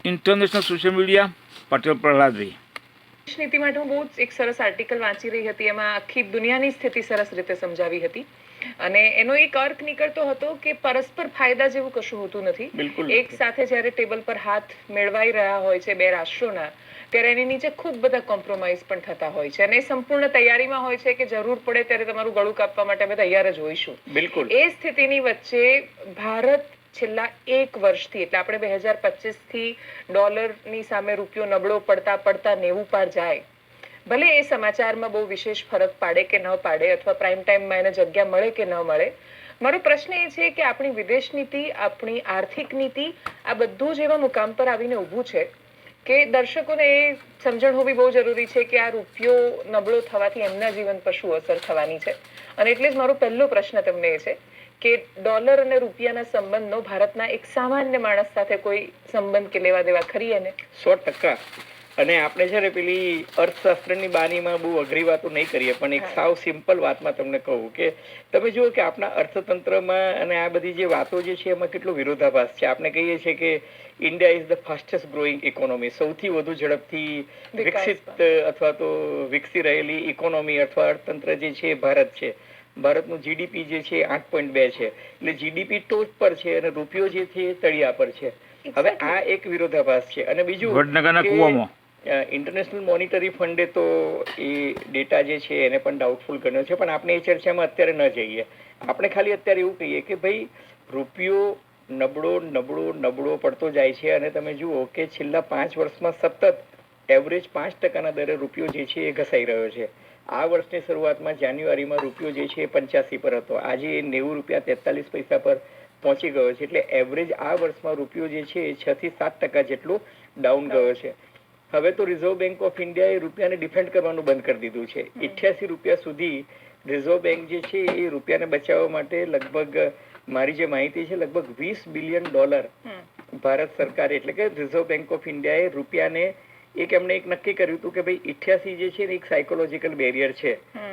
International social media Patel Prahladbhai. નીતિ માટે હું બહુ જ એક સરસ આર્ટિકલ વાંચી રહી હતી. એમાં આખી દુનિયાની સ્થિતિ સરસ રીતે સમજાવી હતી અને એનો એક અર્થ નીકળતો હતો કે પરસ્પર ફાયદા જેવું કશું હોતું નથી. એક સાથે જ્યારે ટેબલ પર હાથ મેળવાઈ રહ્યા હોય છે બે રાષ્ટ્રોના, ત્યારે એની નીચે ખૂબ બધા કોમ્પ્રોમાઇઝ પણ થતા હોય છે અને એ સંપૂર્ણ તૈયારીમાં હોય છે કે જરૂર પડે ત્યારે તમારું ગળું કાપવા માટે અમે તૈયાર જ હોઈશું. બિલકુલ એ સ્થિતિની વચ્ચે ભારત છેલ્લા એક વર્ષથી, એટલે આપણે 2025 થી ડોલરની સામે રૂપિયો નબળો પડતા પડતા 90 પાર જાય, ભલે એ સમાચારમાં બહુ વિશેષ ફરક પાડે કે ન પાડે અથવા પ્રાઇમ ટાઈમમાં એને જગ્યા મળે કે ન મળે, મારો પ્રશ્ન એ છે કે આપણી વિદેશ નીતિ, આપણી આર્થિક નીતિ, આ બધું જ એવા મુકામ પર આવીને ઊભું છે કે દર્શકોને એ સમજણ હોવી બહુ જરૂરી છે કે આ રૂપિયો નબળો થવાથી એમના જીવન પર શું અસર થવાની છે. અને એટલે જ મારો પહેલો પ્રશ્ન તમને એ છે કે ડોલર અને રૂપિયાના સંબંધનો ભારતના એક સામાન્ય માણસ સાથે કોઈ સંબંધ કે લેવા દેવા ખરી? એને 100%. અને આપણે છે ને પેલી અર્થશાસ્ત્રની બાનીમાં બહુ અઘરી વાતો નહીં કરીએ, પણ એક સાવ સિમ્પલ વાતમાં તમને કહું કે તમે જુઓ કે આપણા અર્થતંત્રમાં અને આ બધી જે વાતો જે છે એમાં કેટલો વિરોધાભાસ છે. આપણે કહીએ છીએ કે India is the fastest growing economy, સૌથી વધુ ઝડપથી વિકસિત અથવા તો વિકસી રહેલી ઇકોનોમી અથવા અર્થતંત્ર જે છે ભારત છે. ભારતનું જીડીપી જે છે 8.2 છે, એટલે જીડીપી ટોચ પર છે અને રૂપિયો જે છે એ તળિયા પર છે. હવે આ એક વિરોધાભાસ છે. અને બીજું ઇન્ટરનેશનલ મોનિટરી ફંડે તો એ ડેટા જે છે એને પણ ડાઉટફુલ ગણ્યો છે, પણ આપણે એ ચર્ચામાં અત્યારે ન જઈએ. આપણે ખાલી અત્યારે એવું કહીએ કે ભાઈ રૂપિયો નબળો પડતો જાય છે અને તમે જુઓ કે છેલ્લા 5 વર્ષમાં સતત એવરેજ 5% દરે રૂપિયો જે છે એ ઘસાઈ રહ્યો છે. આ વર્ષની શરૂઆતમાં જાન્યુઆરીમાં રૂપિયો જે છે એ 85 પર હતો, આજે ₹90.43 પર પહોંચી ગયો છે. એટલે એવરેજ આ વર્ષમાં રૂપિયો જે છે એ 6 થી 7% જેટલો ડાઉન ગયો છે. હવે તો રિઝર્વ બેંક ઓફ ઇન્ડિયાએ રૂપિયાને ડિફેન્ડ કરવાનું બંધ કરી દીધું છે. ₹88 સુધી રિઝર્વ બેંક જે છે એ રૂપિયાને બચાવવા માટે લગભગ, મારી જે માહિતી છે, લગભગ $20 બિલિયન ભારત સરકાર એટલે કે રિઝર્વ બેંક ઓફ ઇન્ડિયાએ રૂપિયાને એમણે નક્કી કર્યું હતું કે ભાઈ 88 જે છે ને એક સાયકોલોજીકલ બેરિયર છે.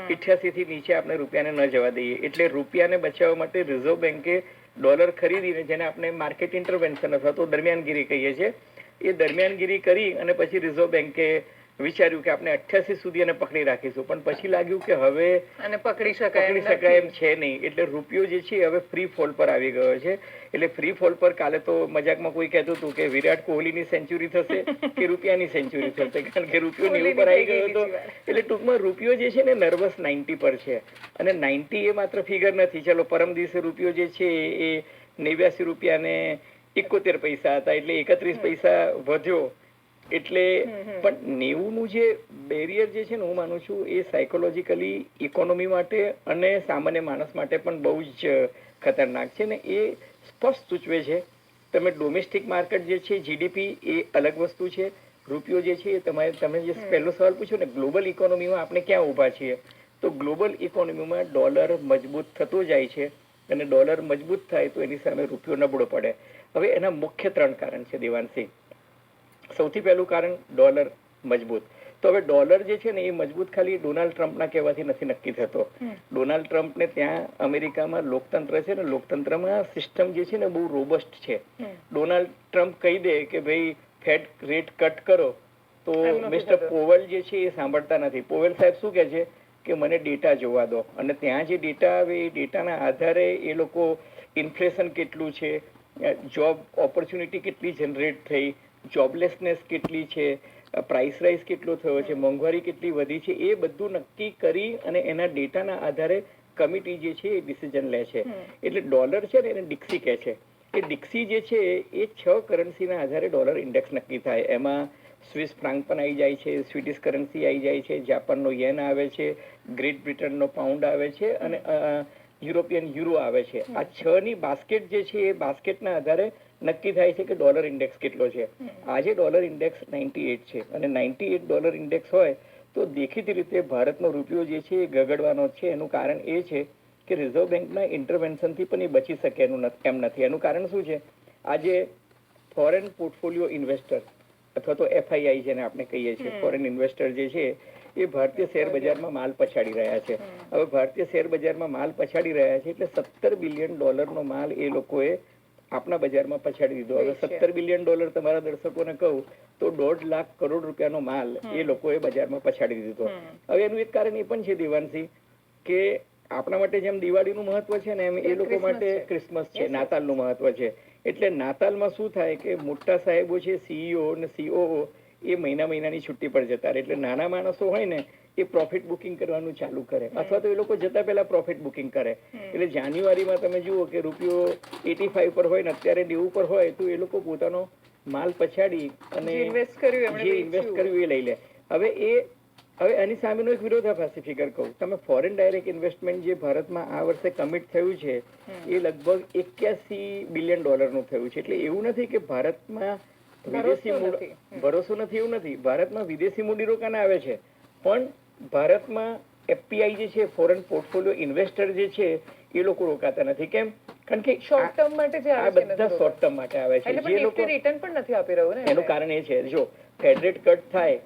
88 થી નીચે આપણે રૂપિયાને ન જવા દઈએ. એટલે રૂપિયાને બચાવવા માટે રિઝર્વ બેંકે ડોલર ખરીદીને, જેને આપણે માર્કેટ ઇન્ટરવેન્શન અથવા તો દરમિયાનગીરી કહીએ છીએ, એ દરમિયાનગીરી કરી અને પછી રિઝર્વ બેંકે વિચાર્યું કે આપણે 88 સુધી એને પકડી રાખીશું, પણ પછી લાગ્યું કે હવે પકડી શકાય એમ છે નહીં. એટલે રૂપિયો જે છે હવે ફ્રી ફોલ પર આવી ગયો છે. એટલે ફ્રી ફોલ પર કાલે તો મજાકમાં કોઈ કહેતું હતું કે વિરાટ કોહલીની સેન્ચુરી થશે કે રૂપિયાની સેન્ચુરી થશે, કારણ કે રૂપિયો 90 પર આવી ગયો હતો. એટલે ટૂંકમાં રૂપિયો જે છે ને નર્વસ 90 પર છે. અને 90 એ માત્ર ફિગર નથી. ચલો, પરમ દિવસે રૂપિયો જે છે એ ₹89.71 હતા, એટલે 31 પૈસા વધ્યો. એટલે પણ 90 નું જે બેરિયર જે છે ને, હું માનું છું એ સાયકોલોજીકલી ઇકોનોમી માટે અને સામાન્ય માણસ માટે પણ બહુ જ ખતરનાક છે. ને એ સ્પષ્ટ સૂચવે છે. તમે ડોમેસ્ટિક માર્કેટ જે છે, જીડીપી, એ અલગ વસ્તુ છે. રૂપિયો જે છે તમે જે પહેલો સવાલ પૂછ્યો ને, ગ્લોબલ ઇકોનોમીમાં આપણે ક્યાં ઊભા છીએ, તો ગ્લોબલ ઇકોનોમીમાં ડોલર મજબૂત થતો જાય છે અને ડોલર મજબૂત થાય તો એની સામે રૂપિયો નબળો પડે. હવે એના મુખ્ય 3 કારણ છે દેવાંશી. સૌથી પહેલું કારણ ડોલર મજબૂત. તો હવે ડોલર જે છે ને એ મજબૂત ખાલી ડોનાલ્ડ ટ્રમ્પના કહેવાથી નથી નક્કી થતો. ડોનાલ્ડ ટ્રમ્પને ત્યાં અમેરિકામાં લોકતંત્ર છે ને, લોકતંત્રમાં સિસ્ટમ જે છે ને બહુ રોબસ્ટ છે. ડોનાલ્ડ ટ્રમ્પ કહી દે કે ભાઈ ફેડ રેટ કટ કરો, તો મિસ્ટર પોવેલ જે છે એ સાંભળતા નથી. પોવેલ સાહેબ શું કહે છે કે મને ડેટા જોવા દો, અને ત્યાં જે ડેટા આવે એ ડેટાના આધારે એ લોકો ઇન્ફ્લેશન કેટલું છે, જોબ ઓપોર્ચ્યુનિટી કેટલી જનરેટ થઈ, જોબલેસનેસ કેટલી છે, પ્રાઇસ રાઇઝ કેટલો થયો છે, મોંઘવારી કેટલી વધી છે, એ બધું નક્કી કરી અને એના ડેટાના આધારે કમિટી જે છે એ ડિસિઝન લે છે. એટલે ડોલર છે ને એને ડિક્સી કહે છે. એ ડિક્સી જે છે એ 6 કરન્સીના આધારે ડોલર ઇન્ડેક્સ નક્કી થાય. એમાં સ્વિસ ફ્રાંક પણ આવી જાય છે, સ્વીડિશ કરન્સી આવી જાય છે, જાપાનનો યેન આવે છે, ગ્રેટ બ્રિટનનો પાઉન્ડ આવે છે અને યુરોપિયન યુરો આવે છે. આ 6 ની બાસ્કેટ જે છે એ બાસ્કેટના આધારે નક્કી થાય છે કે ડોલર ઇન્ડેક્સ કેટલો છે. આજે ડોલર ઇન્ડેક્સ 98 છે અને 98 ડોલર ઇન્ડેક્સ હોય તો દેખીતી રીતે ભારતનો રૂપિયો જે છે એ ગગડવાનો છે. એનું કારણ એ છે કે રિઝર્વ બેંકના ઇન્ટરવેન્શનથી પણ એ બચી શકે એમ નથી. એનું કારણ શું છે? આજે ફોરેન પોર્ટફોલિયો ઇન્વેસ્ટર અથવા તો FII જેને આપણે કહીએ છીએ, ફોરેન ઇન્વેસ્ટર જે છે એ ભારતીય શેર બજારમાં માલ પછાડી રહ્યા છે. હવે ભારતીય શેર બજારમાં માલ પછાડી રહ્યા છે એટલે $17 બિલિયન નો માલ એ લોકોએ આપણા બજારમાં પછાડી દીધો. હવે વેચ્યા. $17 બિલિયન તમારા દર્શકોને કહું તો 1.5 લાખ કરોડ રૂપિયાનો માલ એ લોકોએ બજારમાં પછાડી દીધો. હવે એનું એક કારણ એ પણ છે દેવાંશી કે આપણા માટે જેમ દિવાળીનું મહત્વ છે ને એમ એ લોકો માટે ક્રિસમસ છે, નાતાલનું મહત્વ છે. એટલે નાતાલમાં શું થાય કે મોટા સાહેબો છે, CEO અને COO એ મહિનાની છુટ્ટી પર જતા રહે. એટલે નાના માણસો હોય ને એ પ્રોફિટ બુકિંગ કરવાનું ચાલુ કરે, અથવા તો એ લોકો જતા પહેલા પ્રોફિટ બુકિંગ કરે. એટલે જાન્યુઆરીમાં તમે જુઓ કે રૂપિયો 85 પર હોય ને અત્યારે 90 પર હોય તો એ લોકો પોતાનો માલ પછાડી અને જે ઇન્વેસ્ટ કર્યું એ લઈ લે. હવે આની સામેનો એક વિરોધાભાસી ફિગર કહું, તમે ફોરેન ડાયરેક્ટ ઇન્વેસ્ટમેન્ટ જે ભારતમાં આ વર્ષે કમિટ થયું છે એ લગભગ $81 બિલિયન નું થયું છે. એટલે એવું નથી કે ભારતમાં ભરોસો નથી, એવું નથી. ભારતમાં વિદેશી મૂડીરોકાણ આવે છે, પણ ભારતમાં FPI જે છે, ફોરેન પોર્ટફોલિયો ઇન્વેસ્ટર જે છે એ લોકો રોકાતા નથી. કેમ? કારણ કે શોર્ટ ટર્મ માટે જે આ બધા શોર્ટ ટર્મ માટે આવે છે. જે લોકો રિટર્ન પણ નથી આપી રહ્યું ને, એનું કારણ એ છે જો ફેડ રેટ કટ થાય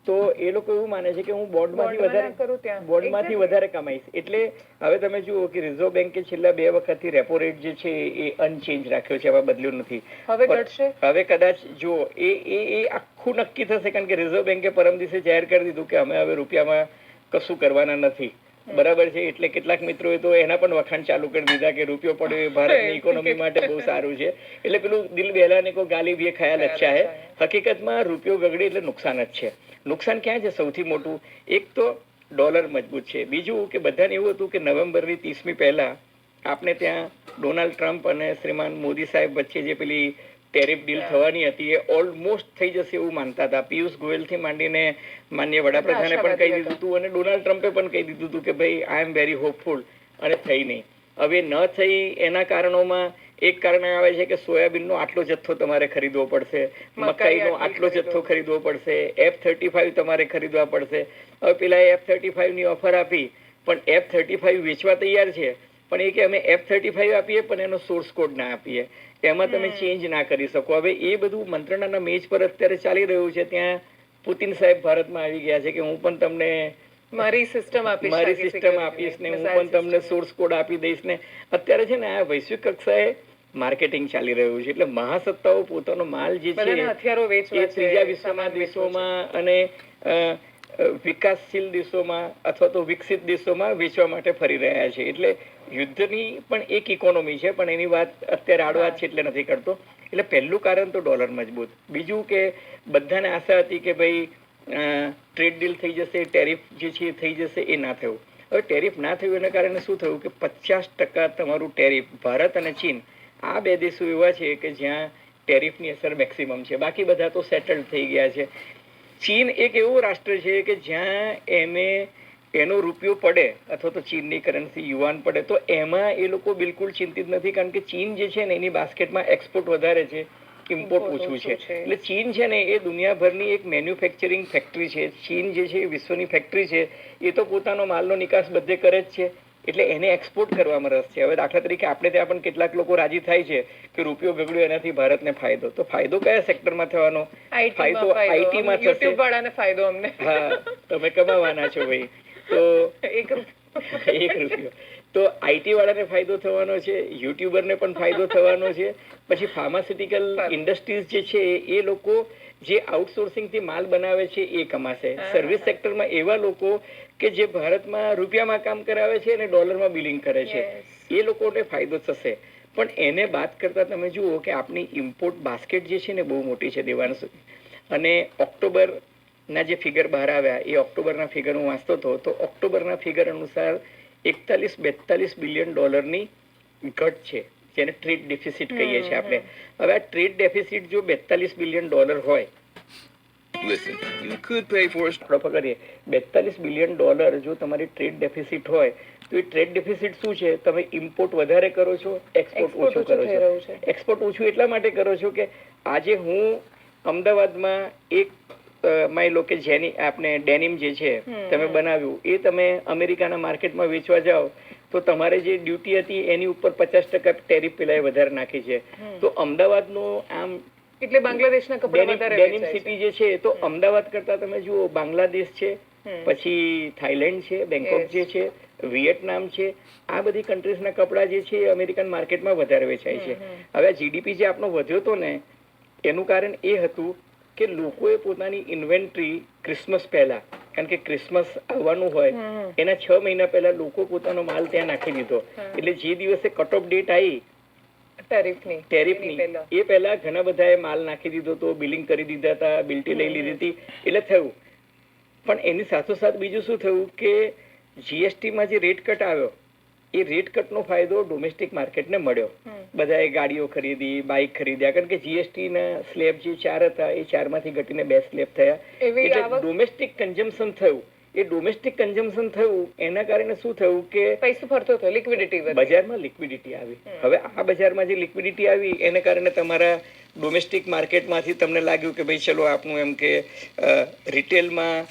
તો એ લોકો એવું માને છે કે હું બોન્ડમાંથી વધારે કમાઈશ. એટલે હવે તમે જુઓ કે રિઝર્વ બેન્કે છેલ્લા 2 વખતથી રેપો રેટ જે છે એ અનચેન્જ રાખ્યો છે, હવે બદલ્યો નથી. હવે કદાચ જુઓ એ આખું નક્કી થશે, કારણ કે રિઝર્વ બેન્કે પરમ દિવસે જાહેર કરી દીધું કે અમે હવે રૂપિયામાં કશું કરવાના નથી. બરાબર છે. એટલે કેટલાક મિત્રોએ તો એના પણ વખાણ ચાલુ કરી દીધા કે રૂપિયો પડ્યો એ ભારતની ઇકોનોમી માટે બહુ સારું છે. એટલે પેલું દિલ બહેલાને કો ગાલી ભી ખ્યાલ અચ્છા હે. હકીકતમાં રૂપિયો ગગડે એટલે નુકસાન જ છે. નુકસાન ક્યાં છે? સૌથી મોટું એક તો ડોલર મજબૂત છે, બીજું કે બધાને એવું હતું કે નવેમ્બરની 30મી પહેલા આપણે ત્યાં ડોનાલ્ડ ટ્રમ્પ અને શ્રીમાન મોદી સાહેબ વચ્ચે જે પેલી ટેરિફ ડીલ થવાની હતી એ ઓલમોસ્ટ થઈ જશે એવું માનતા હતા. પિયુષ ગોયલ થી માંડીને માનનીય વડાપ્રધાને પણ કહી દીધું હતું અને ડોનાલ્ડ ટ્રમ્પે પણ કહી દીધું હતું કે ભાઈ આઈ એમ વેરી હોપફુલ, અને થઈ નહીં. હવે ન થઈ એના કારણોમાં એક કારણ આવે છે કે સોયાબીનનો આટલો જથ્થો તમારે ખરીદવો પડશે, મકાઈનો આટલો જથ્થો ખરીદવો પડશે, F-35 તમારે ખરીદવા પડશે. હવે પેલા F-35 ની ઓફર આપી, પણ F-35 વેચવા તૈયાર છે, પણ એ કે અમે F-35 આપીએ પણ એનો સોર્સ કોડ ના આપીએ, એમાં તમે ચેન્જ ના કરી શકો. હવે એ બધું મંત્રણાના મેજ પર અત્યારે ચાલી રહ્યું છે. ત્યાં પુતિન સાહેબ ભારતમાં આવી ગયા છે કે હું પણ તમને મારી સિસ્ટમ આપીશ ને હું પણ તમને સોર્સ કોડ આપી દઈશ ને. અત્યારે છે ને આ વૈશ્વિક કક્ષાએ માર્કેટિંગ ચાલી રહ્યું છે. એટલે મહાસત્તાઓ પોતાનો માલ જે છે એ ત્રીજા વિશ્વના દેશોમાં અને વિકાસશીલ દેશોમાં અથવા તો વિકસિત દેશોમાં વેચવા માટે ફરી રહ્યા છે. એટલે યુદ્ધની પણ એક ઇકોનોમી છે, પણ એની વાત અત્યારે આડવાત છે એટલે નથી કરતો. એટલે પહેલું કારણ તો ડોલર મજબૂત. બીજું કે બધાને આશા હતી કે ભાઈ ટ્રેડ ડીલ થઈ જશે, ટેરિફ જે છે થઈ જશે, એ ના થયું. હવે ટેરિફ ના થયું એના કારણે શું થયું કે 50% તમારું ટેરિફ ભારત અને ચીન આ 2 દેશો એવા છે કે જ્યાં ટેરિફની અસર મેક્સિમમ છે. બાકી બધા તો સેટલ થઈ ગયા છે. ચીન એક એવું રાષ્ટ્ર છે કે જ્યાં એનો રૂપિયો પડે અથવા તો ચીનની કરન્સી યુઆન પડે તો એમાં એ લોકો બિલકુલ ચિંતિત નથી, કારણ કે ચીન જે છે ને એની બાસ્કેટમાં એક્સપોર્ટ વધારે છે, ઇમ્પોર્ટ ઓછું છે. એટલે ચીન છે ને એ દુનિયાભરની એક મેન્યુફેક્ચરિંગ ફેક્ટરી છે. ચીન જે છે એ વિશ્વની ફેક્ટરી છે. એ તો પોતાનો માલનો નિકાસ બધે કરે જ છે, એટલે એને એક્સપોર્ટ કરવામાં રસ છે. હવે દાખલા તરીકે આપણે ત્યાં પણ કેટલાક લોકો રાજી થાય છે કે રૂપિયો ગગડ્યો એનાથી ભારતને ફાયદો. તો ફાયદો કયા સેક્ટરમાં થવાનો? ફાયદો આઈટીમાં થશે. હા, તમે કમાવાના છો ભાઈ, તો એક રૂપિયો તો આઈટી વાળાને ફાયદો થવાનો છે, યુટ્યુબરને પણ ફાયદો થવાનો છે. પછી ફાર્માસ્યુટિકલ ઇન્ડસ્ટ્રીઝ જે છે એ લોકો જે આઉટસોર્સિંગ થી માલ બનાવે છે એ કમાશે. સર્વિસ સેક્ટરમાં એવા લોકો કે જે ભારતમાં રૂપિયામાં કામ કરાવે છે અને ડોલરમાં બિલિંગ કરે છે, એ લોકોને ફાયદો થશે. પણ એને બાદ કરતા તમે જુઓ કે આપણી ઇમ્પોર્ટ બાસ્કેટ જે છે ને બહુ મોટી છે દેવાંશુ. અને ઓક્ટોબરના જે ફિગર બહાર આવ્યા એ ઓક્ટોબરના ફિગર હું વાંચતો હતો તો ઓક્ટોબરના ફિગર અનુસાર 41-42 બિલિયન ડોલરની ઘટ છે, જેને ટ્રેડ ડેફિસિટ કહીએ છીએ આપણે. હવે આ ટ્રેડ ડેફિસિટ જો $42 બિલિયન હોય, Listen, you could pay for it. 42 billion dollar જો તમારી ટ્રેડ ડેફિસિટ હોય તો એ ટ્રેડ ડેફિસિટ શું છે? તમે ઇમ્પોર્ટ વધારે કરો છો, એક્સપોર્ટ ઓછું કરો છો. એક્સપોર્ટ ઓછું એટલા માટે કરો છો કે આજે હું અમદાવાદમાં એક માની લો કે જેની આપણે ડેનિમ જે છે તમે બનાવ્યું એ તમે અમેરિકાના માર્કેટમાં વેચવા જાઓ તો તમારે જે ડ્યુટી હતી એની ઉપર 50% ટેરિફ પેલા વધારે નાખી છે. તો અમદાવાદનો આમ એટલે બાંગ્લાદેશના કપડા વધારે ડેનિમ સિટી જે છે તો અમદાવાદ કરતા તમે જુઓ બાંગ્લાદેશ છે, પછી થાઈલેન્ડ છે, બેંકોક જે છે, વિયેટનામ છે, આ બધી કન્ટ્રીઝના કપડાં જે છે એ અમેરિકન માર્કેટમાં વધારે વેચાય છે. હવે જીડીપી જે આપણો વધ્યો હતો ને એનું કારણ એ હતું કે લોકોએ પોતાની ઇન્વેન્ટરી ક્રિસમસ પહેલા, કારણ કે ક્રિસમસ આવવાનું હોય એના 6 મહિના પહેલા લોકો પોતાનો માલ ત્યાં નાખી દીધો. એટલે જે દિવસે કટ ઓફ ડેટ આવી ટેરિફની એ પહેલા ઘણા બધાએ માલ નાખી દીધો હતો, બિલિંગ કરી દીધા હતા, બિલ્ટી લઈ લીધી હતી, એટલે થયું. પણ એની સાથોસાથ બીજું શું થયું કે જીએસટીમાં જે રેટ કટ આવ્યો એ રેટ કટનો ફાયદો ડોમેસ્ટિક માર્કેટને મળ્યો. બધાએ ગાડીઓ ખરીદી, બાઇક ખરીદ્યા, કારણ કે જીએસટી ના સ્લેબ જે 4 હતા એ 4 માંથી ઘટીને 2 સ્લેબ થયા. એટલે ડોમેસ્ટિક કન્ઝમ્પશન થયું. એ ડોમેસ્ટિક કન્ઝમ્પશન થયું એના કારણે શું થયું કે પૈસો ફરતો થયો, લિક્વિડિટી બજારમાં લિક્વિડિટી આવી. હવે આ બજારમાં જે લિક્વિડિટી આવી એને કારણે તમારા ડોમેસ્ટિક માર્કેટમાંથી તમને લાગ્યું કે ભાઈ ચલો આપનું એમ કે રિટેલમાં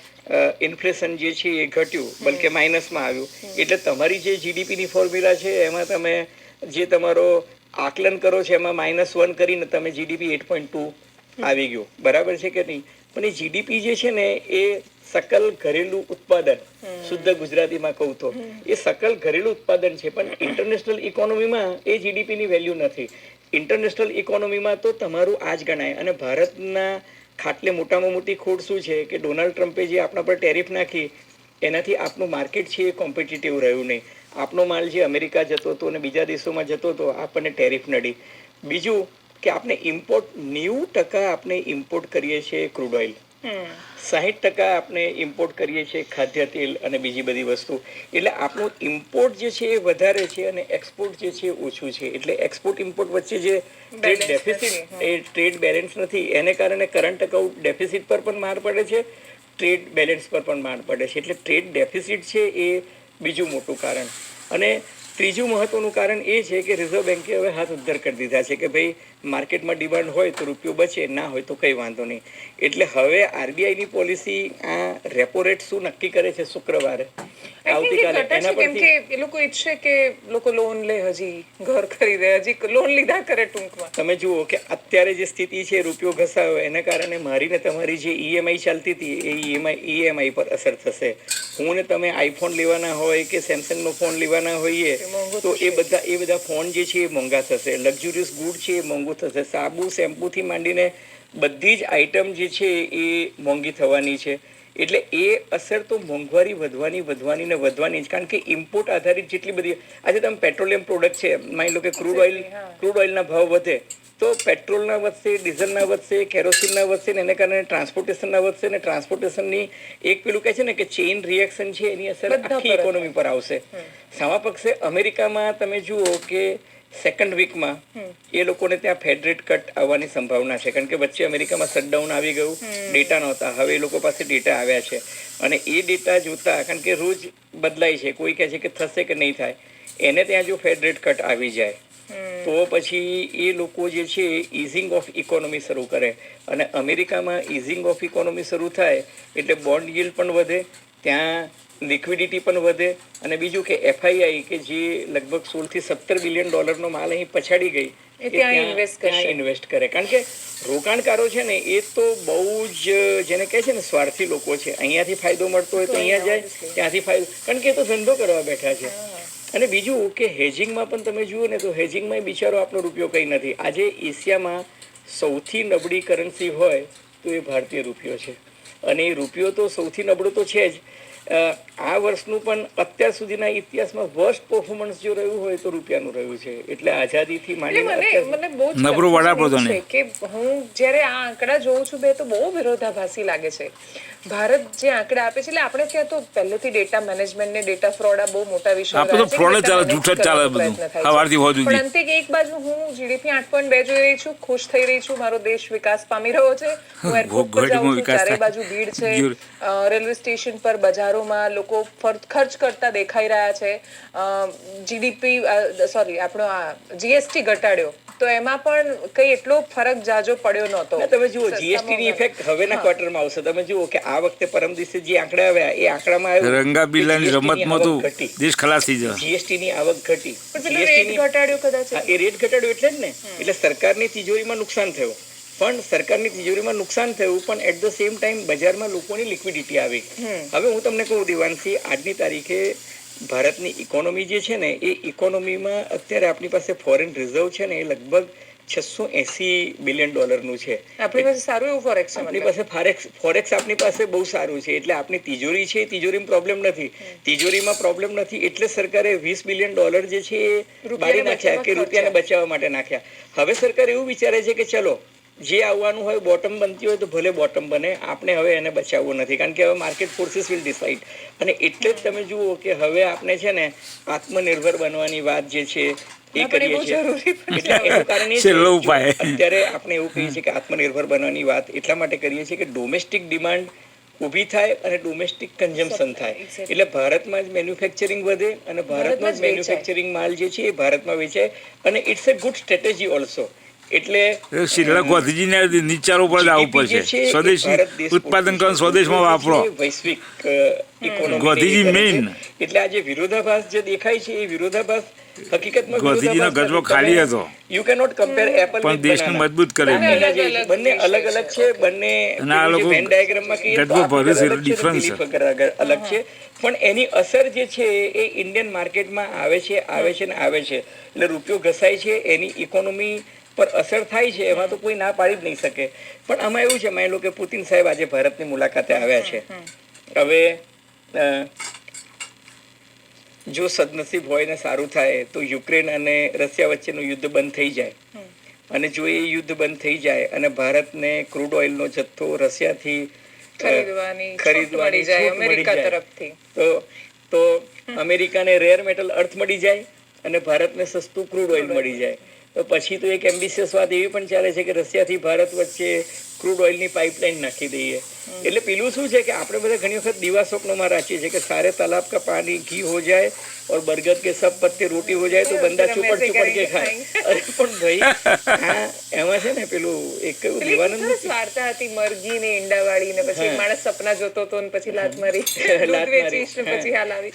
ઇન્ફ્લેશન જે છે એ ઘટ્યું, બલકે માઇનસમાં આવ્યું. એટલે તમારી જે જીડીપીની ફોર્મ્યુલા છે એમાં તમે જે તમારો આકલન કરો છો એમાં -1 કરીને તમે જીડીપી 8.2 આવી ગયું. બરાબર છે કે નહીં? પણ એ જીડીપી જે છે ને એ સકલ ઘરેલું ઉત્પાદન, શુદ્ધ ગુજરાતીમાં કહું તો એ સકલ ઘરેલું ઉત્પાદન છે. પણ ઇન્ટરનેશનલ ઇકોનોમીમાં એ જીડીપીની વેલ્યુ નથી. ઇન્ટરનેશનલ ઇકોનોમીમાં તો તમારું આ જ ગણાય. અને ભારતના ખાટલે મોટામાં મોટી ખોટ શું છે કે ડોનાલ્ડ ટ્રમ્પે જે આપણા પર ટેરિફ નાખી એનાથી આપનું માર્કેટ છે એ કોમ્પિટિટિવ રહ્યું નહીં. આપણો માલ જે અમેરિકા જતો હતો અને બીજા દેશોમાં જતો હતો આપણને ટેરિફ નડી. બીજું કે આપણે ઇમ્પોર્ટ 90% આપણે ઇમ્પોર્ટ કરીએ છીએ ક્રૂડ ઓઇલ, 60% આપણે ઇમ્પોર્ટ કરીએ છીએ ખાદ્ય તેલ અને બીજી બધી વસ્તુ. એટલે આપણું ઇમ્પોર્ટ જે છે એ વધારે છે અને એક્સપોર્ટ જે છે ઓછું છે. એટલે એક્સપોર્ટ ઇમ્પોર્ટ વચ્ચે જે ટ્રેડ ડેફિસિટ, એ ટ્રેડ બેલેન્સ નથી, એને કારણે કરંટ અકાઉન્ટ ડેફિસિટ પર પણ માર પડે છે, ટ્રેડ બેલેન્સ પર પણ માર પડે છે. એટલે ટ્રેડ ડેફિસિટ છે એ બીજું મોટું કારણ. અને ત્રીજું મહત્વનું કારણ એ છે કે રિઝર્વ બેન્કે હવે હાથ ઉદ્ધર કરી દીધા છે કે ભાઈ માર્કેટમાં ડિમાન્ડ હોય તો રૂપિયો બચે, ના હોય તો કંઈ વાંધો નહીં. એટલે હવે આરબીઆઈની પોલિસી આ રેપો રેટ શું નક્કી કરે છે શુક્રવારે આવતીકાલે એના પરથી એ લોકો ઈચ્છે કે લોકો લોન લે, હજી ઘર ખરીદે, હજી લોન લીધા કરે. ટૂંકમાં તમે જુઓ કે અત્યારે જે સ્થિતિ છે રૂપિયો ઘસાયો એના કારણે મારી ને તમારી જે ઈએમઆઈ ચાલતી હતી એ ઈએમઆઈ પર અસર થશે. હું ને તમે આઈફોન લેવાના હોય કે સેમસંગનો ફોન લેવાના હોઈએ તો એ બધા ફોન જે છે એ મોંઘા થશે. લક્ઝુરિયસ ગુડ છે એ મોંઘું થશે. સાબુ, શેમ્પૂથી માંડીને બધી જ આઈટમ જે છે એ મોંઘી થવાની છે. એટલે એ અસર તો મોંઘવારી વધવાની જ. કારણ કે ઇમ્પોર્ટ આધારિત જેટલી બધી આજે તમે પેટ્રોલિયમ પ્રોડક્ટ છે, માની લો કે ક્રૂડ ઓઇલના ભાવ વધે તો પેટ્રોલના વધશે, ડીઝલના વધશે, કેરોસીનના વધશે ને એને કારણે ટ્રાન્સપોર્ટેશનના વધશે. ને ટ્રાન્સપોર્ટેશનની એક પેલું કહે છે ને કે ચેઇન રિએક્શન છે એની અસર આખી ઇકોનોમી પર આવશે. સામા પક્ષે અમેરિકામાં તમે જુઓ કે સેકન્ડ વીકમાં એ લોકોને ત્યાં ફેડ રેટ કટ આવવાની સંભાવના છે. કારણ કે વચ્ચે અમેરિકામાં શટડાઉન આવી ગયું, ડેટા નહોતા, હવે એ લોકો પાસે ડેટા આવ્યા છે. અને એ ડેટા જોતા, કારણ કે રોજ બદલાય છે, કોઈ કહે છે કે થશે કે નહીં થાય, એને ત્યાં જો ફેડ રેટ કટ આવી જાય તો પછી એ લોકો જે છે ઇઝિંગ ઓફ ઇકોનોમી શરૂ કરે. અને અમેરિકામાં ઇઝિંગ ઓફ ઇકોનોમી શરૂ થાય એટલે બોન્ડ yield પણ વધે, ત્યાં લિક્વિડિટી પણ વધે. અને બીજું કે એફઆઈઆઈ કે જે લગભગ 16 થી 17 બિલિયન ડોલરનો માલ અહીં પછાડી ગઈ એ ત્યાં ઇન્વેસ્ટ કરે. કારણ કે રોકાણકારો છે ને એ તો બહુ જ જેને કહે છે ને સ્વાર્થી લોકો છે. અહીંયાથી ફાયદો મળતો હોય તો અહીંયા જાય, ત્યાંથી ફાયદો, કારણ કે એ તો ધંધો કરવા બેઠા છે. અને બીજું કે હેજિંગમાં પણ તમે જુઓ ને તો હેજિંગમાં બિચારો આપણો રૂપિયો કંઈ નથી. આજે એશિયામાં સૌથી નબળી કરન્સી હોય તો એ ભારતીય રૂપિયો છે. અને એ રૂપિયો તો સૌથી નબળો તો છે જ. આ વર્ષનું પણ અત્યાર સુધીના ઇતિહાસમાં વર્સ્ટ પરફોર્મન્સ જો રહ્યું હોય તો રૂપિયાનું રહ્યું છે. એટલે આઝાદીથી મને બહુ નબળું વડાપ્રધાન છે કે હું જ્યારે આ આંકડા જોઉં છું બે તો બહુ વિરોધાભાસી લાગે છે. ભારત જે આંકડા આપે છે એટલે આપણે ત્યાં તો પહેલેથી ડેટા મેનેજમેન્ટ ને ડેટા ફ્રોડ આ બહુ મોટા વિષય આપણે તો ફ્રોડ ચાલે, જૂઠ જ ચાલે બધું સવારથી હોજ સુધી. પણ અંતે એક બાજુ હું જીડીપી 8.2 જોઈ રહી છું, ખુશ થઈ રહી છું, મારો દેશ વિકાસ પામી રહ્યો છે, હું એરપોર્ટ પર જાઉં છું, ચારે બાજુ ભીડ છે, રેલવે સ્ટેશન પર, બજારોમાં લોકો ખર્ચ કરતા દેખાઈ રહ્યા છે. જીડીપી આપણો આ જીએસટી ઘટાડ્યો તો એમાં પણ કઈ એટલો ફરક જાજો પડ્યો નહોતો. તમે જુઓ જીએસટી ની ઇફેક્ટ હવેના ક્વાર્ટરમાં આવશે. તમે જુઓ કે આ વખતે પરમ દિવસે જે આંકડા આવ્યા એ આંકડામાં આવ્યું રંગા બિલ્લાની રમતમાં તો દેશ ખલાસ થઈ જાય. જીએસટી ની આવક ઘટી, રેટ ઘટાડ્યો કદાચ. એ રેટ ઘટાડ્યો એટલે જ ને, એટલે સરકારની તિજોરીમાં નુકસાન થયું. પણ સરકારની તિજોરીમાં નુકસાન થયું પણ એટ ધ સેમ ટાઈમ બજારમાં લોકોની લિક્વિડિટી આવી. હવે હું તમને કહું દેવાંશી, આજની તારીખે ભારતની ઇકોનોમી જે છે ને એ ઇકોનોમીમાં અત્યારે આપણી પાસે ફોરેન રિઝર્વ છે ને એ લગભગ $680 બિલિયન છે. આપણી પાસે સારું એવું ફોરેક્સ છે. આપણી પાસે ફોરેક્સ આપણી પાસે બહુ સારું છે. એટલે આપણી તિજોરી છે, તિજોરીમાં પ્રોબ્લેમ નથી. તિજોરીમાં પ્રોબ્લેમ નથી એટલે સરકારે $20 બિલિયન જે છે એ બાળી નાખ્યા કે રૂપિયાને બચાવવા માટે નાખ્યા. હવે સરકાર એવું વિચારે છે કે ચલો જે આવવાનું હોય બોટમ બનતી હોય તો ભલે બોટમ બને, આપણે હવે એને બચાવવું નથી, કારણ કે હવે માર્કેટ ફોર્સીસ વિલ ડિસાઇડ. અને એટલે જ તમે જુઓ કે હવે આપણે છે ને આત્મનિર્ભર બનવાની વાત જે છે એ કરીએ છીએ. એટલે એનું કારણ એ છે અત્યારે આપણે એવું કહીએ છીએ કે આત્મનિર્ભર બનવાની વાત એટલા માટે કરીએ છીએ કે ડોમેસ્ટિક ડિમાન્ડ ઊભી થાય અને ડોમેસ્ટિક કન્ઝમ્પશન થાય. એટલે ભારતમાં જ મેન્યુફેક્ચરિંગ વધે અને ભારતમાં જ મેન્યુફેક્ચરિંગ માલ જે છે એ ભારતમાં વેચાય. અને it's a good strategy also. એટલે ગાંધીજીને વિચારો પર જ આવવું પડશે. સ્વદેશી ઉત્પાદન કરો, સ્વદેશમાં વાપરો. વૈશ્વિક ઇકોનોમી ગાંધીજી મેઇન. એટલે આ જે વિરોધાભાસ જે દેખાય છે એ વિરોધાભાસ હકીકતમાં ગાંધીજીનો ગજવો ખાલી હતો. યુ કેનોટ કમ્પેર એપલ પણ દેશને મજબૂત કરે. બંને અલગ અલગ છે. બંને વેન ડાયાગ્રામમાં અલગ છે. પણ એની અસર જે છે એ ઇન્ડિયન માર્કેટમાં આવે છે ને આવે છે. એટલે રૂપિયો ઘસાય છે, એની ઇકોનોમી પર અસર થાય છે, એમાં તો કોઈ ના પાડી જ નહીં શકે. પણ આમાં એવું છે, માની લો કે પુતિન સાહેબ આજે ભારતની મુલાકાતે આવ્યા છે. હવે જો સદનસીબ હોય ને સારું થાય તો યુક્રેન અને રશિયા વચ્ચેનું યુદ્ધ બંધ થઈ જાય. અને જો એ યુદ્ધ બંધ થઈ જાય અને ભારતને ક્રૂડ ઓઇલનો જથ્થો રશિયાથી ખરીદવાની છૂટ મળી જાય તો અમેરિકાને રેર મેટલ અર્થ મળી જાય અને ભારતને સસ્તું ક્રૂડ ઓઇલ મળી જાય. તો પછી તો એક એમ્બિશિયસ વાત એવી પણ ચાલે છે કે રશિયાથી ભારત વચ્ચે ક્રૂડ ઓઇલની પાઇપલાઇન નાખી દઈએ. એટલે પેલું શું છે કે આપણે બધા ઘણી વખત દીવા સ્વપ્નમાં રાખીએ છીએ કે સારે તાલાબ કા પાણી ઘી હો જાય और बरगद के सब पत्ते रोटी हो जाए तो बंदा चुपड़ के खाए. અરે પણ ભાઈ હા એમાં છે ને પેલું એક કયું દેવાનંદ વાર્તા હતી મરઘી ને ઈંડા વાળી ને પછી માણસ સપના જોતો તો ને પછી લાત મારી પછી હાલ આવી.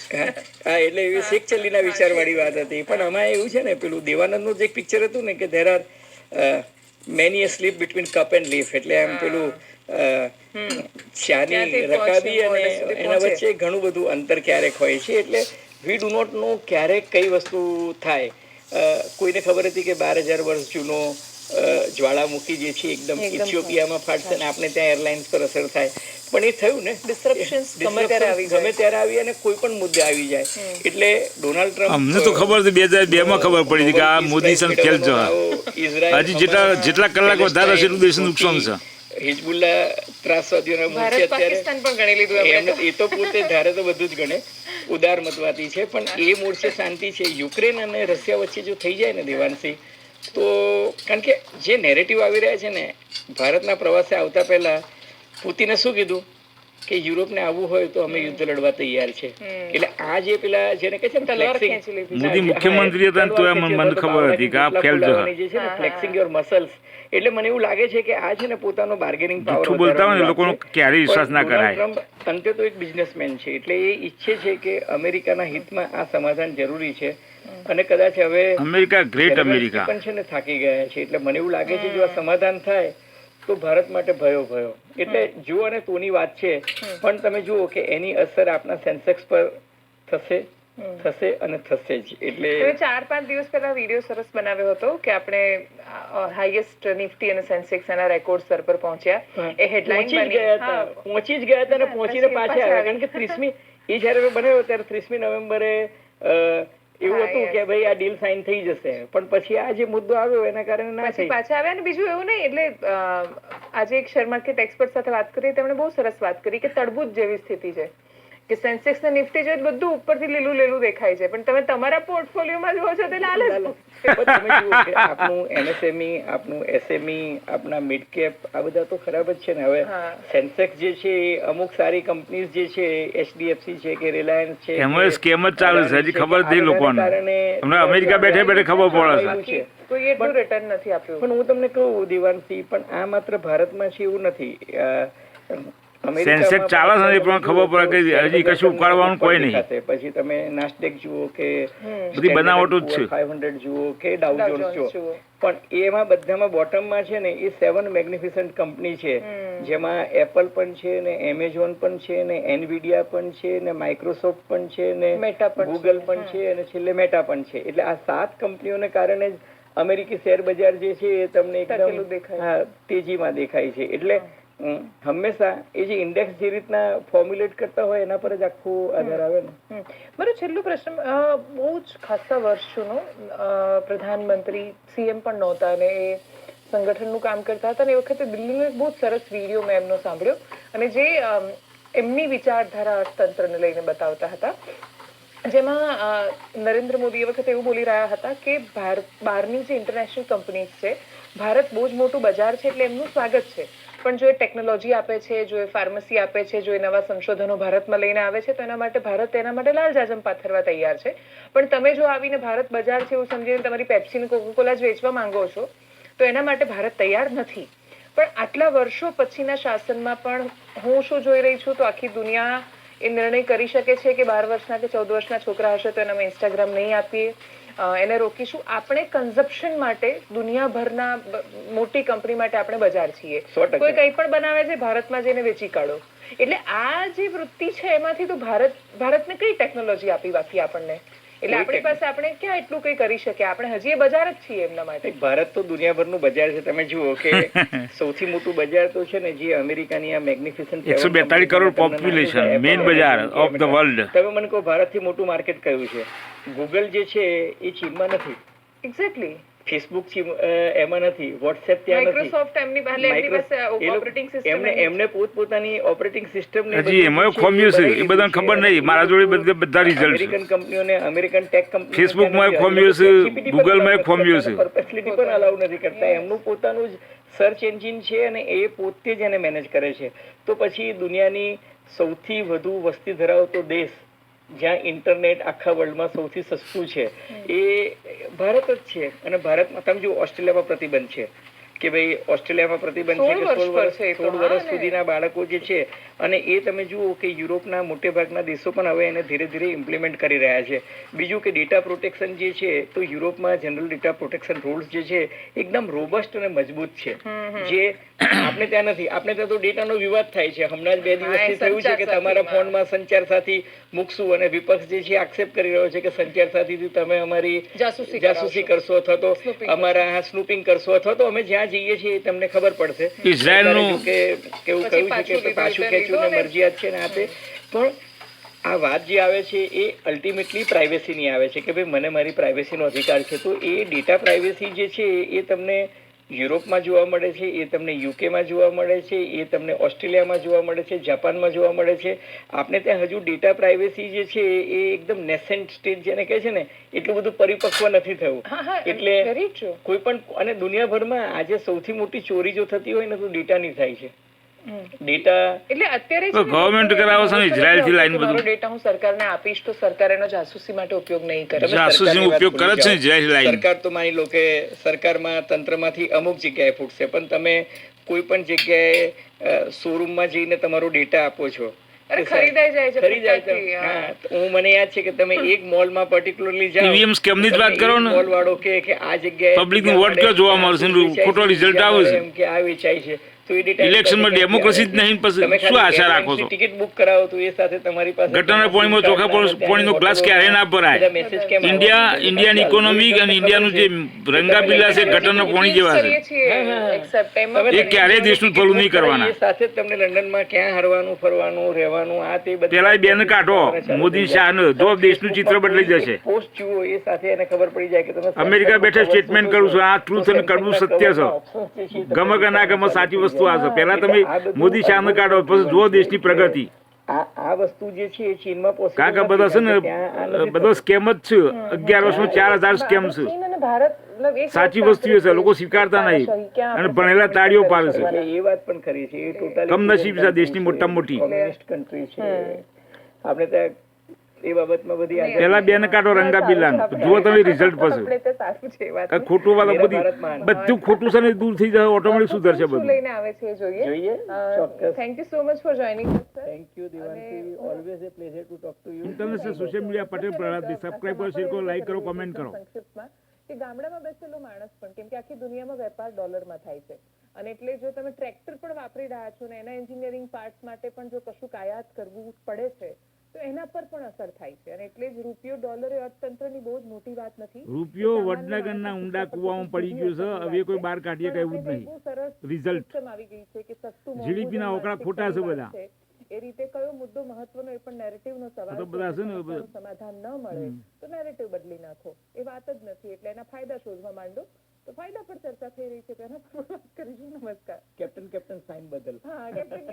હા એટલે એવી શેખ ચલ્લીના વિચાર વાળી વાત હતી. પણ આમાં એવું છે ને પેલું દેવાનંદનું જે એક પિક્ચર હતું ને કે there are many a sleep between cup and leaf. એટલે એમ પેલું ચાની રકાબી અને એના વચ્ચે ઘણું બધું અંતર ક્યારેક હોય છે. એટલે વી ડુ નોટ નો ક્યારેક કઈ વસ્તુ થાય. કોઈને ખબર હતી કે 12,000 વર્ષ જૂનો જ્વાળામુખી જે છે એકદમ ઇથિયોપિયામાં ફાટશે અને આપણે ત્યાં એરલાઇન્સ પર અસર થાય. પણ એ થયું ને, ડિસ્ટ્રપ્શન્સ ગમે ત્યારે આવી અને કોઈ પણ મુદ્દે આવી જાય. એટલે ડોનાલ્ડ ટ્રમ્પ અમને તો ખબર હતી 2002 માં ખબર પડી હતી કે આ મોદી સન ખેલ છે. હજી જેટલા કલાક વધારે હશે એટલું દેશનું નુકસાન છે. હિઝબુલ્લા ત્રાસવાદીઓના મુખ્ય અત્યારે એ તો પોતે ધારે તો બધું જ ગણે, ઉદારમતવાદી છે. પણ એ મોરચે શાંતિ છે. યુક્રેન અને રશિયા વચ્ચે જો થઈ જાય ને દેવાંશી, તો કારણ કે જે નેરેટિવ આવી રહ્યા છે ને, ભારતના પ્રવાસે આવતા પહેલા પુતિને શું કીધું કે યુરોપને આવવું હોય તો અમે યુદ્ધ લડવા તૈયાર છે. એટલે આ જે પેલા જેને કહે છે ને ફ્લેક્સિંગ, મોદી મુખ્યમંત્રી હતા તો મને ખબર હતી કે આ ફેલ જે છે ને ફ્લેક્સિંગ યોર મસલ્સ. એટલે મને એવું લાગે છે કે આ છે ને પોતાનો બાર્ગેનિંગ પાવર બોલતા હોય લોકોનો ક્યારેય વિશ્વાસ ના કરાય. અંતે તો એક બિઝનેસમેન છે એટલે એ ઈચ્છે છે કે અમેરિકાના હિતમાં આ સમાધાન જરૂરી છે. અને કદાચ હવે અમેરિકા ગ્રેટ અમેરિકા પણ છે ને થાકી ગયા છે. એટલે મને એવું લાગે છે જો આ સમાધાન થાય તો ભારત માટે ભયો. એટલે જુઓ અને તોની વાત છે. પણ તમે જુઓ કે એની અસર આપણા સેન્સેક્સ પર થશે અને થશે જ. એટલે 4-5 દિવસ પહેલા વિડીયો સરસ બનાવ્યો હતો કે આપણે હાઈએસ્ટ નિફ્ટી અને સેન્સેક્સ એના રેકોર્ડ સ્તર પર પહોંચ્યા. એ હેડલાઇન પહોંચી જ ગયા હતા અને પહોંચીને પાછા આવ્યા. કારણ કે 30મી એ જયારે બનાવ્યો ત્યારે 30મી નવેમ્બરે એવું હતું કે ભાઈ આ ડીલ સાઇન થઈ જશે. પણ પછી આ જે મુદ્દો આવ્યો એના કારણે ના થઈ, પાછા આવ્યા. અને બીજું એવું નહીં, એટલે આજે એક શેર માર્કેટ એક્સપર્ટ સાથે વાત કરી, તેમણે બહુ સરસ વાત કરી કે તડબૂચ જેવી સ્થિતિ છે કે સેન્સેક્સ ને નિફ્ટી જોઈએ બધું ઉપરથી લીલું દેખાય છે, પણ તમે તમારા પોર્ટફોલિયોમાં જુઓ છો તે લાલ જ. તમે જુઓ કે આપણું એમએસએમઈ, આપણું એસએમઈ, આપણા મિડ કેપ આ બધા તો ખરાબ જ છે ને. હવે સેન્સેક્સ જે છે અમુક સારી કંપનીઝ જે છે, એચડીએફસી છે કે રિલાયન્સ છે, એમાં સ્કેમ જ ચાલે છે. હજી ખબર નથી લોકોને. હમણાં અમેરિકા બેઠે ખબર પડે છે કોઈ એટલું રિટર્ન નથી આપ્યું. પણ હું તમને કહું દેવાંશી, પણ આ માત્ર ભારતમાં છે એવું નથી. અમેરિકામાં સેન્સેક્સ ચાલે છે ને એ પણ ખબર પડે કે હજી કશું ઉકાળવાનું કોઈ નહીં. દેખાશે. પછી તમે નાસ્ડેક જુઓ કે બધી બનાવટો જ છે. 500 જુઓ કે ડાઉ જોન્સ જુઓ, પણ એમાં બધામાં બોટમમાં છે ને એ 7 મેગ્નિફિસન્ટ કંપની છે, જેમાં એપલ પણ છે ને એમેઝોન પણ છે ને એનવીડિયા પણ છે ને માઇક્રોસોફ્ટ પણ છે ને ગૂગલ પણ છે અને છેલ્લે મેટા પણ છે. એટલે આ 7 કંપનીઓને કારણે જ અમેરિકી શેર બજાર જે છે એ તમને એકદમ તેજીમાં દેખાય છે. એટલે હંમેશા એ જે ઇન્ડેક્સ જે રીતના ફોર્મ્યુલેટ કરતા હોય એના પર જ આખું આધાર આવે ને. મારો છેલ્લો પ્રશ્ન, બહુ જ ખાસા વર્ષોનો પ્રધાનમંત્રી સીએમ પણ નહોતા અને એ સંગઠનનું કામ કરતા હતા અને એ વખતે દિલ્હીનો એક બહુ જ સરસ વિડીયો મેં એમનો સાંભળ્યો અને જે એમની વિચારધારા અર્થતંત્રને લઈને બતાવતા હતા, જેમાં નરેન્દ્ર મોદી એ વખતે એવું બોલી રહ્યા હતા કે બહારની જે ઇન્ટરનેશનલ કંપનીઝ છે, ભારત બહુ જ મોટું બજાર છે એટલે એમનું સ્વાગત છે, પણ જો એ ટેકનોલોજી આપે છે, જો એ ફાર્મસી આપે છે, જો એ નવા સંશોધનો ભારતમાં લઈને આવે છે, તો એના માટે ભારત એના માટે લાલ જાજમ પાથરવા તૈયાર છે. પણ તમે જો આવીને ભારત બજાર છે એવું સમજીને તમારી પેપ્સીને કોકોકોલા જ વેચવા માંગો છો તો એના માટે ભારત તૈયાર નથી. પણ આટલા વર્ષો પછીના શાસનમાં પણ હું શું જોઈ રહી છું તો આખી દુનિયા એ નિર્ણય કરી શકે છે કે 12 વર્ષના કે 14 વર્ષના છોકરા હશે તો એનામાં ઇન્સ્ટાગ્રામ નહીં આપીએ, એને રોકીશું. આપણે કન્ઝપ્શન માટે દુનિયાભરના મોટી કંપની માટે આપણે બજાર છીએ. કોઈ કંઈ પણ બનાવે છે ભારતમાં જઈને વેચી કાઢો. એટલે આ જે વૃત્તિ છે એમાંથી તો ભારતને કઈ ટેકનોલોજી આપી બાકી આપણને? એટલે આપણી પાસે આપણે ક્યાં એટલું કઈ કરી શકીએ? આપણે હજી એ બજાર જ છીએ એમના માટે. ભારત તો દુનિયાભરનું બજાર છે. તમે જુઓ કે સૌથી મોટું બજાર તો છે ને જે અમેરિકાની આ મેગ્નિફિસન્ટ 142 કરોડ પોપ્યુલેશન, મેઇન બજાર ઓફ ધ વર્લ્ડ. તમે મને કહો ભારતથી મોટું માર્કેટ કયું છે? ગૂગલ જે છે એ ચીનમાં નથી. એક્ઝેક્ટલી. ફેસબુક એમાં નથી, વોટ્સએપ ત્યાં નથી, માઇક્રોસોફ્ટ એમની પાસે ઓપરેટિંગ સિસ્ટમ એમને પોતપોતાની ઓપરેટિંગ સિસ્ટમ ને હજી એમાં ખોમ્યું છે એ બધાને ખબર નહીં. મારા જોડે બધા રિઝલ્ટ છે. અમેરિકન કંપનીઓને, અમેરિકન ટેક કંપની ફેસબુકમાં ખોમ્યું છે, ગૂગલમાં ખોમ્યું છે. પરફેક્ટલી પણ અલાઉ નથી કરતા. એમનું પોતાનું જ સર્ચ એન્જિન છે અને એ પોતે જ એને મેનેજ કરે છે. તો પછી દુનિયાની સૌથી વધુ વસ્તી ધરાવતો દેશ જ્યાં ઇન્ટરનેટ આખા વર્લ્ડમાં સૌથી સસ્તું છે એ ભારત જ છે. અને ભારતમાં તમે જો ઓસ્ટ્રેલિયામાં પ્રતિબંધ છે કે ભાઈ ઓસ્ટ્રેલિયામાં પ્રતિબંધ છે કે 16 વર્ષ સુધીના બાળકો જે છે, અને એ તમે જુઓ કે યુરોપના મોટે ભાગના દેશો પણ હવે એને ધીરે ધીરે ઇમ્પ્લિમેન્ટ કરી રહ્યા છે. બીજું કે ડેટા પ્રોટેક્શન જે છે, તો યુરોપમાં જનરલ ડેટા પ્રોટેક્શન રૂલ્સ જે છે એકદમ રોબસ્ટ અને મજબૂત છે, જે આપણે ત્યાં નથી. આપણે ત્યાં તો ડેટાનો વિવાદ થાય છે. હમણાં જ 2 દિવસથી થયું છે કે તમારા ફોનમાં સંચાર સાથી મૂકશું અને વિપક્ષ જે છે એક્સેપ્ટ કરી રહ્યો છે કે સંચાર સાથીથી તમે અમારી જાસૂસી કરશો અથવા તો અમારા સ્નૂપિંગ કરશો અથવા તો અમે જ્યાં જઈએ છીએ તમને ખબર પડશે. ઇઝરાયલનું કેવું કહ્યું છે કે પાછું ખેંચવું ને મરજિયાત છે ને આપે. પણ આ વાત જે આવે છે એ અલ્ટિમેટલી પ્રાઇવેસીની આવે છે કે ભાઈ મને મારી પ્રાઇવેસીનો અધિકાર છે. તો એ ડેટા પ્રાઇવેસી જે છે એ તમને યુરોપમાં જોવા મળે છે, એ તમને યુકેમાં જોવા મળે છે, એ તમને ઓસ્ટ્રેલિયામાં જોવા મળે છે, જાપાનમાં જોવા મળે છે. આપણે ત્યાં હજુ ડેટા પ્રાઇવેસી જે છે એ એકદમ નેસેન્ટ સ્ટેજ જેને કહે છે ને, એટલું બધું પરિપક્વ નથી થયું. એટલે કોઈ પણ, અને દુનિયાભરમાં આજે સૌથી મોટી ચોરી જો થતી હોય ને તો ડેટાની થાય છે. ડેટા એટલે અત્યારે ગવર્મેન્ટ કરાવે છે ને ઇઝરાયલથી લાઈન બધું. ડેટા હું સરકારને આપીશ તો સરકાર એનો જાસૂસી માટે ઉપયોગ નહીં કરે. જાસૂસીનો ઉપયોગ કરે છે ને ઇઝરાયલ લાઈન. સરકાર તો માની લો કે સરકારમાં તંત્રમાંથી અમુક જગ્યાએ ફૂટશે, પણ તમે કોઈ પણ જગ્યાએ શોરૂમમાં જઈને તમારો ડેટા આપો છો, ખરીદાઈ જાય છે. હું મને યાદ છે કે તમે એક મોલમાં પર્ટિક્યુલરલી જાઓ, ઈવીએમ સ્કેમની જ વાત કરો ને, મોલ વાળો કે આ જગ્યાએ પબ્લિકનું વોટ ક્યાં જોવા મળશે, ખોટો રિઝલ્ટ આવે છે એમ કે આ વેચાય છે. ઇલેક્શનમાં ડેમોક્રેસી જ નહીં, પછી શું આશા રાખો છો? ટિકિટ બુક કરાવો તો એ સાથે તમારી પાસે ગટરના પાણીમાં ચોખા પાણીનો ગ્લાસ ક્યારે ના ભરાય. ઇન્ડિયાની ઇકોનોમી અને ઇન્ડિયાનું જે રંગાબીલા છે ગટરના પાણી જેવા છે. એ ક્યારેય દેશનું ભલું નહીં કરવાના. સાથે તમને લંડનમાં ક્યાં હરવાનું, ફરવાનું, રહેવાનું, આ તે પેલા બેન કાઢો મોદી શાહ જો દેશનું ચિત્ર બદલાઈ જશે. પોસ્ટ જુઓ એ સાથે એને ખબર પડી જાય કે તમે અમેરિકા બેઠા સ્ટેટમેન્ટ કરું છું, આ ટ્રુથ અને કડવું સત્ય છે. ગમે કે ના ગમે સાચી વસ્તુ આવશે. પહેલા તમે મોદી શાહને કાઢો, પછી જુઓ દેશની પ્રગતિ. આ વસ્તુ જે છે એ ચીનમાં પોસિબલ કારણ કે બધા છે ને બધો સ્કેમ જ છે. 11 વર્ષમાં 4000 સ્કેમ છે. સાચી વસ્તુ છે, લોકો સ્વીકારતા નહીં અને ભણેલા તાળીઓ પાડે છે. એ વાત પણ ખરી છે. એ ટોટલી કમનસીબ છે દેશની મોટામાં મોટી. કોમ્યુનિસ્ટ કન્ટ્રી છે. આપણે ત્યાં એ બાબતમાં બધી આગળ પેલા બેન કાઢો રંગાબીલા જુઓ તમે રિઝલ્ટ પછી આપણે તો સારું છે એ વાત કાંઈ ખોટું વાત મેરા બધી ભારત મહાન. બધું ખોટું છે ને દૂર થઈ જાય ઓટોમેટિક સુધરશે શું બધું. લઈને આવે છે એ જોઈએ જોઈએ ચોક્કસ. Thank you so much for joining sir thank you Devanshi, always a pleasure to talk to you. International social media Patel Prahlad subscribe કરો, શેર કરો, લાઈક કરો, કોમેન્ટ કરો. સંક્ષિપ્તમાં કે ગામડામાં બેસેલો માણસ પણ કેમ કે આખી દુનિયામાં વેપાર ડોલરમાં થાય છે અને એટલે જો તમે ટ્રેક્ટર પણ વાપરી રહ્યા છો ને એના એન્જિનિયરિંગ પાર્ટ્સ માટે પણ જો કશું આયાત કરવું પડે છે તો એના પર પણ અસર થાય છે અને એટલે જ રૂપિયો ડોલર એ અર્થતંત્રની બહુ જ મોટી વાત નથી. રૂપિયો વડનગરના ઊંડા કૂવામાં પડી ગયો છે, હવે કોઈ બહાર કાઢીએ કે એવું જ નહીં. બહુ સરસ રિઝલ્ટ સિસ્ટમ આવી ગઈ છે કે સસ્તું મોંઘું GDP ના જેમ આંકડા માનસિકતાની ખોટા છે વાત બધા. છે, એ રીતે કયો મુદ્દો મહત્વનો એ પણ નેરેટિવનો સવાલ આ તો છે. બધા છે ને, સમસ્યાનું સમાધાન ન મળે તો નેરેટિવ બદલી નાખો, એ વાત જ નથી. એટલે એના ફાયદા શોધવા માંડો તો ફાયદા પર ચર્ચા થઈ રહી છે, તેના પર વાત કરીશું. નમસ્કાર. કેપ્ટન સાઇન બદલ. હા, કેપ્ટન